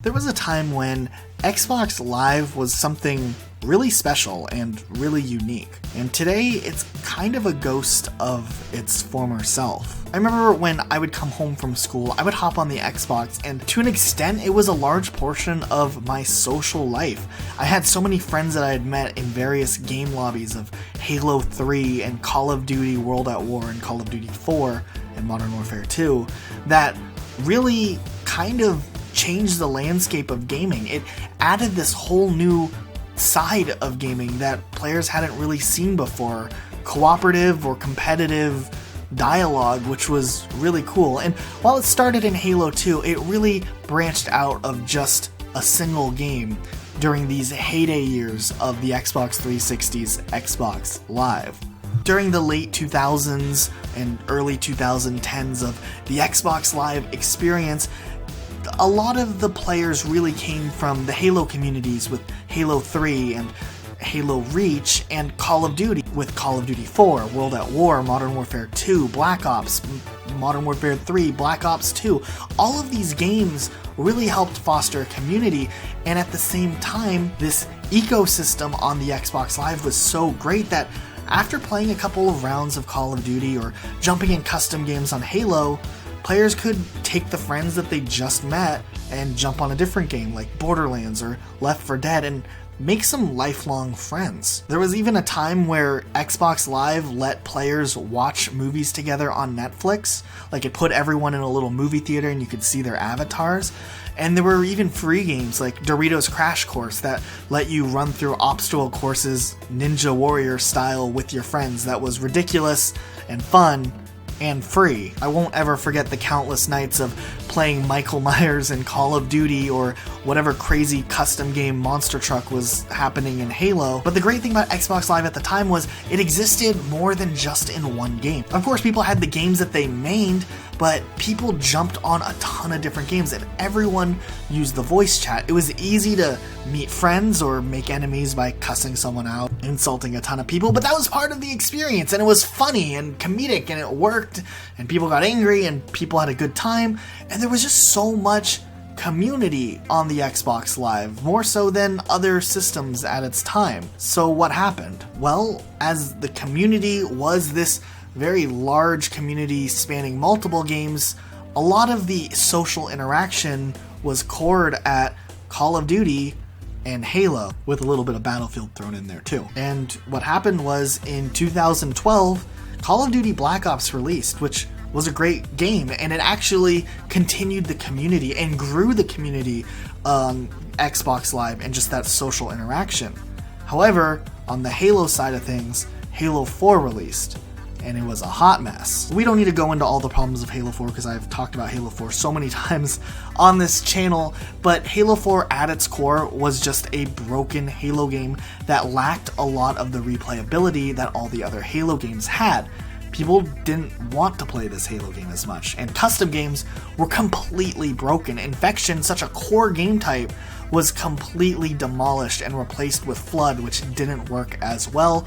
There was a time when Xbox Live was something really special and really unique, and today it's kind of a ghost of its former self. I remember when I would come home from school, I would hop on the Xbox, and to an extent it was a large portion of my social life. I had so many friends that I had met in various game lobbies of Halo 3 and Call of Duty World at War and Call of Duty 4 and Modern Warfare 2 that really kind of changed the landscape of gaming. It added this whole new side of gaming that players hadn't really seen before, cooperative or competitive dialogue, which was really cool. And while it started in Halo 2, it really branched out of just a single game during these heyday years of the Xbox 360's Xbox Live. During the late 2000s and early 2010s of the Xbox Live experience, a lot of the players really came from the Halo communities with Halo 3 and Halo Reach, and Call of Duty with Call of Duty 4, World at War, Modern Warfare 2, Black Ops, Modern Warfare 3, Black Ops 2. All of these games really helped foster a community, and at the same time, this ecosystem on the Xbox Live was so great that after playing a couple of rounds of Call of Duty or jumping in custom games on Halo, players could take the friends that they just met and jump on a different game like Borderlands or Left 4 Dead and make some lifelong friends. There was even a time where Xbox Live let players watch movies together on Netflix. Like, it put everyone in a little movie theater and you could see their avatars. And there were even free games like Doritos Crash Course that let you run through obstacle courses Ninja Warrior style with your friends. That was ridiculous and fun and free. I won't ever forget the countless nights of playing Michael Myers in Call of Duty or whatever crazy custom game Monster Truck was happening in Halo. But the great thing about Xbox Live at the time was it existed more than just in one game. Of course, people had the games that they mained, but people jumped on a ton of different games and everyone used the voice chat. It was easy to meet friends or make enemies by cussing someone out, insulting a ton of people, but that was part of the experience, and it was funny and comedic, and it worked, and people got angry and people had a good time, and there was just so much community on the Xbox Live, more so than other systems at its time. So what happened? Well, as the community was this very large community spanning multiple games, a lot of the social interaction was cored at Call of Duty and Halo, with a little bit of Battlefield thrown in there too. And what happened was in 2012, Call of Duty Black Ops released, which was a great game, and it actually continued the community and grew the community on Xbox Live and just that social interaction. However, on the Halo side of things, Halo 4 released, and it was a hot mess. We don't need to go into all the problems of Halo 4 because I've talked about Halo 4 so many times on this channel, but Halo 4 at its core was just a broken Halo game that lacked a lot of the replayability that all the other Halo games had. People didn't want to play this Halo game as much, and custom games were completely broken. Infection, such a core game type, was completely demolished and replaced with Flood, which didn't work as well.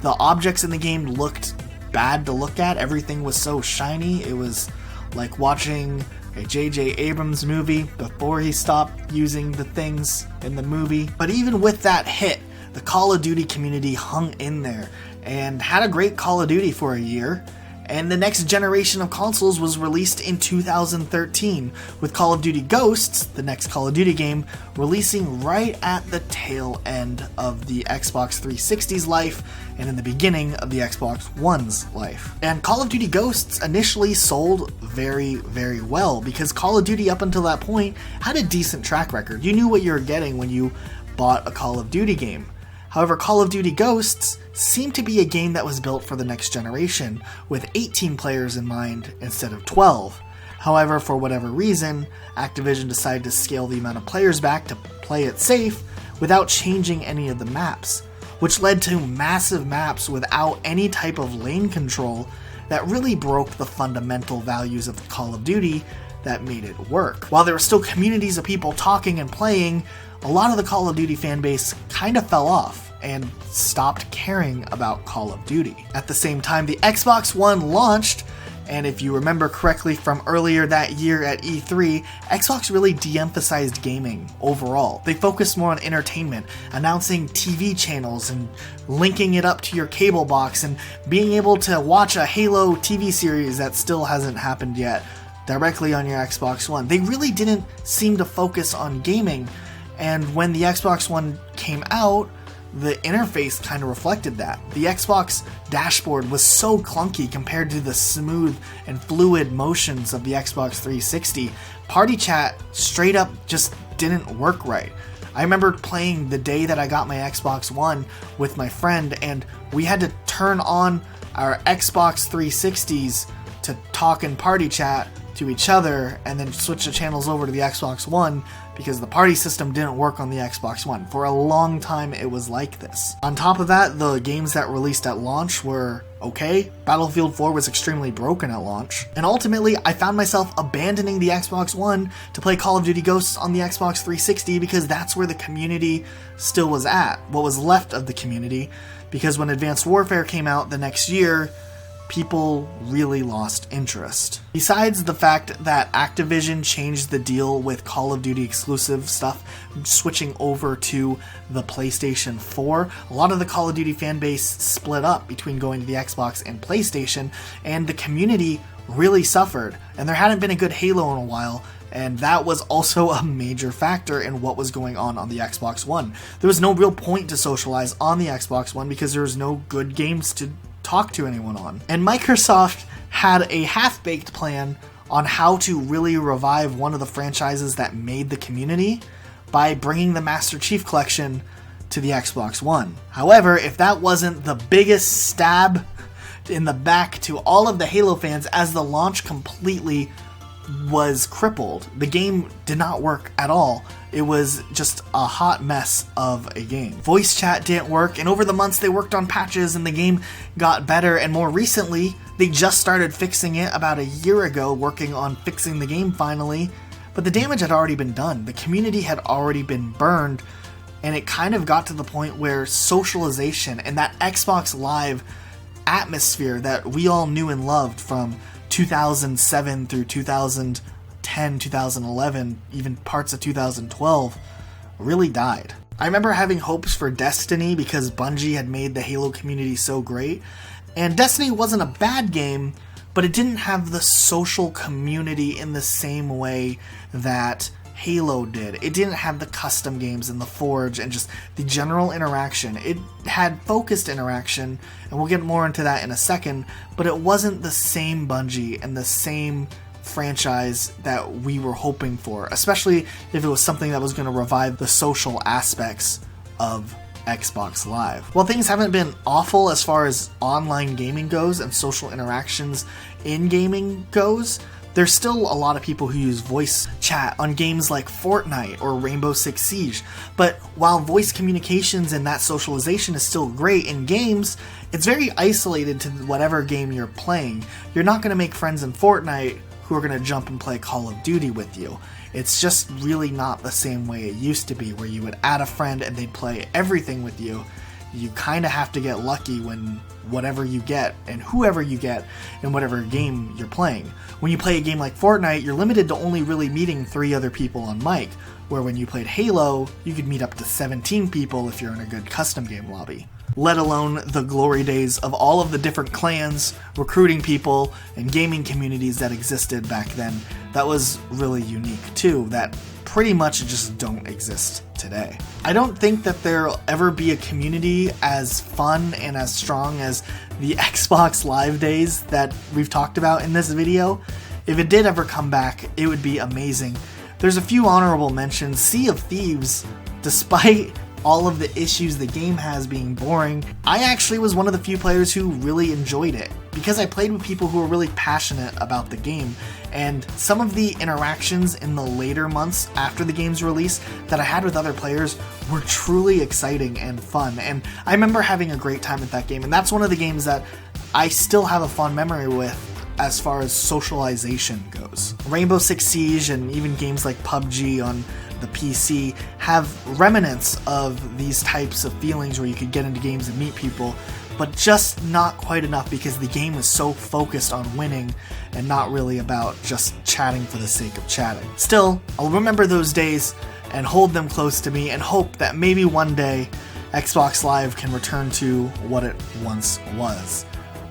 The objects in the game looked bad to look at. Everything was so shiny. It was like watching a J.J. Abrams movie before he stopped using the things in the movie. But even with that hit, the Call of Duty community hung in there and had a great Call of Duty for a year. And the next generation of consoles was released in 2013, with Call of Duty Ghosts, the next Call of Duty game, releasing right at the tail end of the Xbox 360's life and in the beginning of the Xbox One's life. And Call of Duty Ghosts initially sold very, very well because Call of Duty up until that point had a decent track record. You knew what you were getting when you bought a Call of Duty game. However, Call of Duty Ghosts seemed to be a game that was built for the next generation, with 18 players in mind instead of 12. However, for whatever reason, Activision decided to scale the amount of players back to play it safe without changing any of the maps, which led to massive maps without any type of lane control that really broke the fundamental values of Call of Duty that made it work. While there were still communities of people talking and playing, a lot of the Call of Duty fanbase kind of fell off and stopped caring about Call of Duty. At the same time the Xbox One launched, And if you remember correctly from earlier that year at E3, Xbox really de-emphasized gaming overall. They focused more on entertainment, announcing TV channels and linking it up to your cable box and being able to watch a Halo TV series that still hasn't happened yet directly on your Xbox One. They really didn't seem to focus on gaming, and when the Xbox One came out, the interface kind of reflected that. The Xbox dashboard was so clunky compared to the smooth and fluid motions of the Xbox 360. Party chat straight up just didn't work right. I remember playing the day that I got my Xbox One with my friend, and we had to turn on our Xbox 360s to talk and party chat to each other and then switch the channels over to the Xbox One because the party system didn't work on the Xbox One. For a long time it was like this. On top of that, the games that released at launch were okay. Battlefield 4 was extremely broken at launch. And ultimately, I found myself abandoning the Xbox One to play Call of Duty Ghosts on the Xbox 360 because that's where the community still was at, what was left of the community, because when Advanced Warfare came out the next year, people really lost interest. Besides the fact that Activision changed the deal with Call of Duty exclusive stuff, switching over to the PlayStation 4, a lot of the Call of Duty fan base split up between going to the Xbox and PlayStation, and the community really suffered. And there hadn't been a good Halo in a while, and that was also a major factor in what was going on the Xbox One. There was no real point to socialize on the Xbox One because there was no good games to talk to anyone on. And Microsoft had a half-baked plan on how to really revive one of the franchises that made the community by bringing the Master Chief Collection to the Xbox One. However, if that wasn't the biggest stab in the back to all of the Halo fans, as the launch completely was crippled. The game did not work at all. It was just a hot mess of a game. Voice chat didn't work, and over the months they worked on patches and the game got better, and more recently they just started fixing it about a year ago, working on fixing the game finally, but the damage had already been done. The community had already been burned, and it kind of got to the point where socialization and that Xbox Live atmosphere that we all knew and loved from 2007 through 2010, 2011, even parts of 2012, really died. I remember having hopes for Destiny because Bungie had made the Halo community so great, and Destiny wasn't a bad game, but it didn't have the social community in the same way that Halo did. It didn't have the custom games and the Forge and just the general interaction. It had focused interaction, and we'll get more into that in a second, but it wasn't the same Bungie and the same franchise that we were hoping for, especially if it was something that was going to revive the social aspects of Xbox Live. While things haven't been awful as far as online gaming goes and social interactions in gaming goes, there's still a lot of people who use voice chat on games like Fortnite or Rainbow Six Siege. But while voice communications and that socialization is still great in games, it's very isolated to whatever game you're playing. You're not going to make friends in Fortnite who are going to jump and play Call of Duty with you. It's just really not the same way it used to be, where you would add a friend and they'd play everything with you. You kind of have to get lucky when whatever you get and whoever you get in whatever game you're playing. When you play a game like Fortnite, you're limited to only really meeting 3 other people on mic, where when you played Halo, you could meet up to 17 people if you're in a good custom game lobby. Let alone the glory days of all of the different clans, recruiting people, and gaming communities that existed back then. That was really unique too, that pretty much just don't exist today. I don't think that there'll ever be a community as fun and as strong as the Xbox Live days that we've talked about in this video. If it did ever come back, it would be amazing. There's a few honorable mentions. Sea of Thieves, despite all of the issues the game has being boring, I actually was one of the few players who really enjoyed it, because I played with people who were really passionate about the game, and some of the interactions in the later months after the game's release that I had with other players were truly exciting and fun, and I remember having a great time with that game, and that's one of the games that I still have a fond memory with as far as socialization goes. Rainbow Six Siege and even games like PUBG on the PC have remnants of these types of feelings where you could get into games and meet people, but just not quite enough because the game was so focused on winning and not really about just chatting for the sake of chatting. Still, I'll remember those days and hold them close to me and hope that maybe one day Xbox Live can return to what it once was.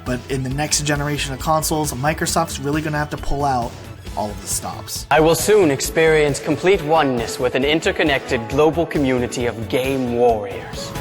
But in the next generation of consoles, Microsoft's really going to have to pull out all of the stops. I will soon experience complete oneness with an interconnected global community of game warriors.